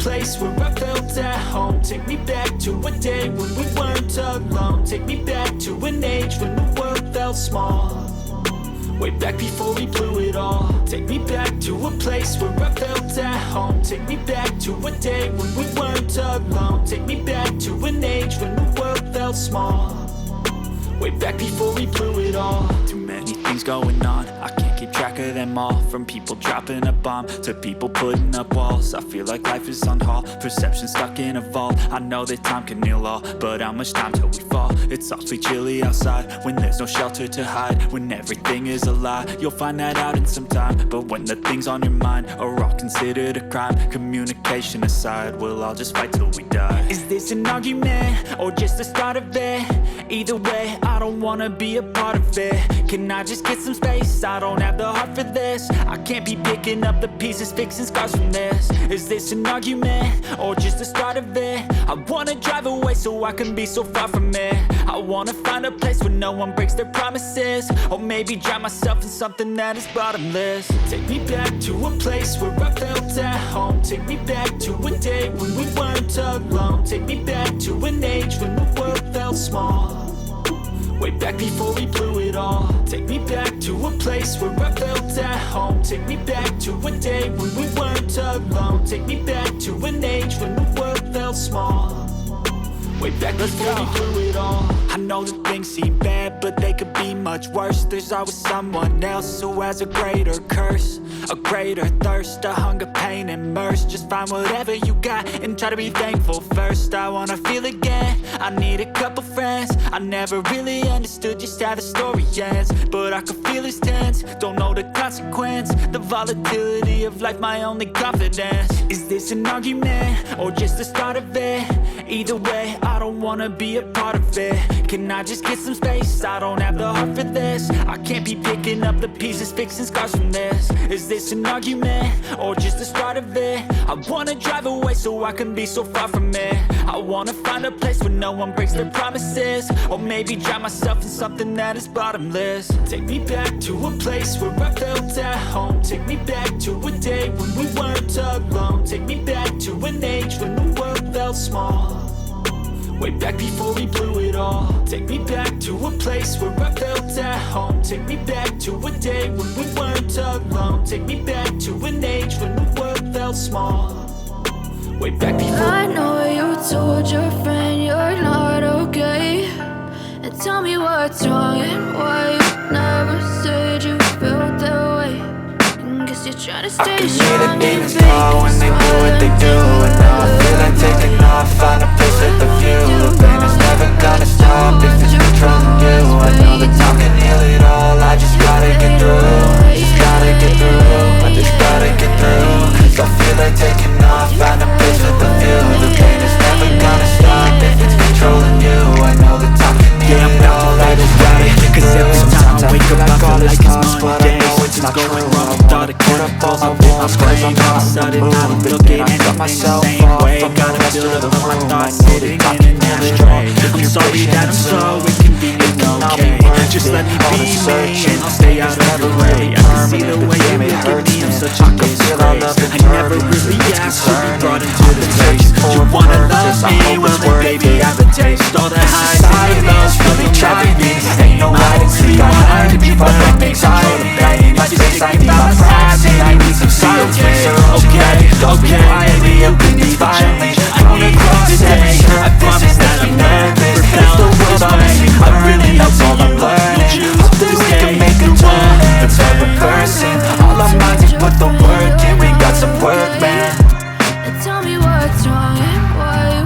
place where I felt at home. Take me back to a day when we weren't alone. Take me back to an age when the world felt small. Way back before we blew it all. Take me back to a place where I felt at home. Take me back to a day when we weren't alone. Take me back to an age when the world felt small. Way back before we blew it all. Too many things going on, I can't keep track of them all. From people dropping a bomb to people putting up walls. I feel like life is on hold, perception stuck in a vault. I know that time can heal all, but how much time till we fall? It's awfully chilly outside when there's no shelter to hide. When everything is a lie, you'll find that out in some time. But when the things on your mind are all considered a crime, communication aside, we'll all just fight till we die. Is this an argument or just the start of it? Either way, I don't wanna be a part of it. Can I just get some space? I don't have the heart for this. I can't be picking up the pieces, fixing scars from this. Is this an argument or just the start of it? I wanna drive away so I can be so far from it. I wanna find a place where no one breaks their promises. Or maybe drown myself in something that is bottomless. Take me back to a place where I felt at home. Take me back to a day when we weren't alone. Take me back to an age when the world felt small. Way back before we blew it all. Take me back to a place where I felt at home. Take me back to a day when we weren't alone. Take me back to an age when the world felt small. Way back before we blew it all. I know that things seem bad, but they could be much worse. There's always someone else who has a greater curse, a greater thirst, a hunger, pain, and mercy. Just find whatever you got and try to be thankful first. I wanna feel again, I need a couple friends. I never really understood just how the story ends, but I could feel it's tense, don't know the consequence. The volatility of life, my only confidence. Is this an argument or just the start of it? Either way, I don't wanna be a part of it. Can I just get some space? I don't have the heart for this. I can't be picking up the pieces, fixing scars from this. Is this an argument or just the start of it? I wanna drive away so I can be so far from it. I wanna find a place where no one breaks their promises. Or maybe drown myself in something that is bottomless. Take me back to a place where I felt at home. Take me back to a day when we weren't alone. Take me back to an age when the world felt small. Way back before we blew it all. Take me back to a place where I felt at home. Take me back to a day when we weren't alone. Take me back to an age when the world felt small. Way back before. I know you told your friend you're not okay, and tell me what's wrong and why you never said you felt that way. Guess you're trying to stay strong. Demons call when they do what they do, and now I feel like taking off. Find a place with a view. The pain is never gonna stop if it's controlling you. I know that time can heal it all. I just gotta get through. Just gotta get through. I just gotta get through. 'Cause I feel like taking off. Find a place with a view. The pain is never gonna stop if it's controlling you. I know that time can heal it all. I just gotta get through. 'Cause every time I wake up I feel like it's Monday. Something's going wrong. Thought I could have balls up in my brain. All of a sudden I don't look at anything the same way. Gotta build up my thoughts sitting in an ashtray. I'm sorry that I'm so inconvenient, okay? Just let me be me and I'll stay out of your way. I can see the way you look at me, I'm such a disgrace. I never really asked to be brought into the place. You wanna love me, well then baby I have a taste. All the highs and the lows, really driving me insane. No hide and seek, I hide to be but that makes all the pain. My space, I need my privacy, I need some silence. Okay, okay, quietly open these violently. I need this today, I promise that I'm never felt this way. I really hope all I'm learning, hope that we can make a turn. A type of person, all our minds is put the work in. We got some work, man. And tell me what's wrong and why you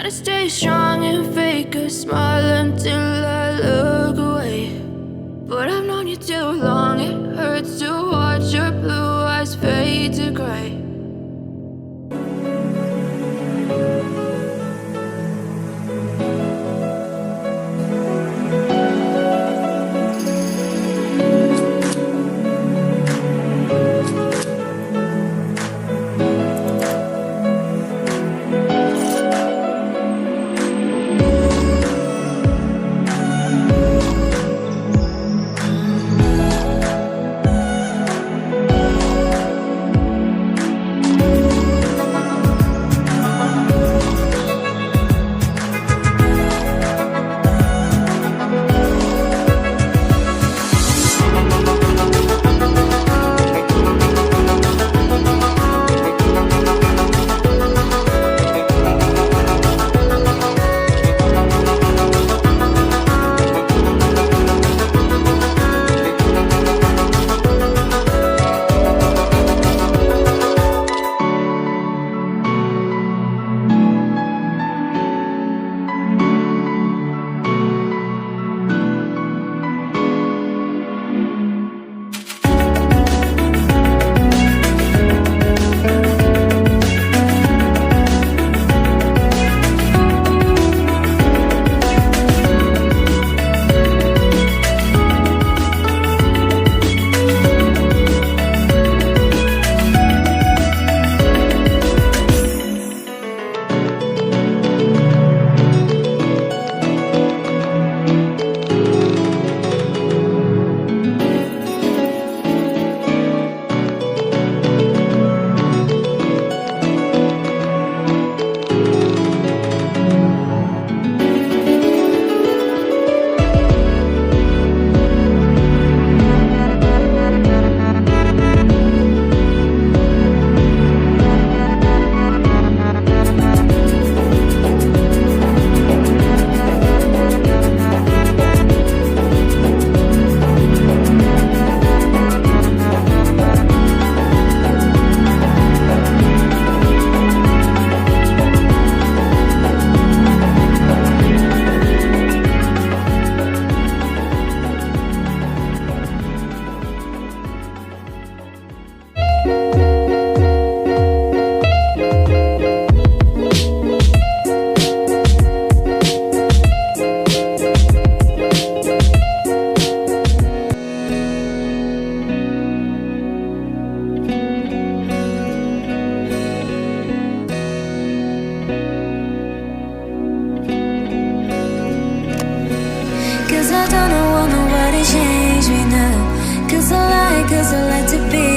Trying to stay strong and fake a smile until I look away. But I've known you too long, it hurts to watch your blue eyes fade to gray. I don't know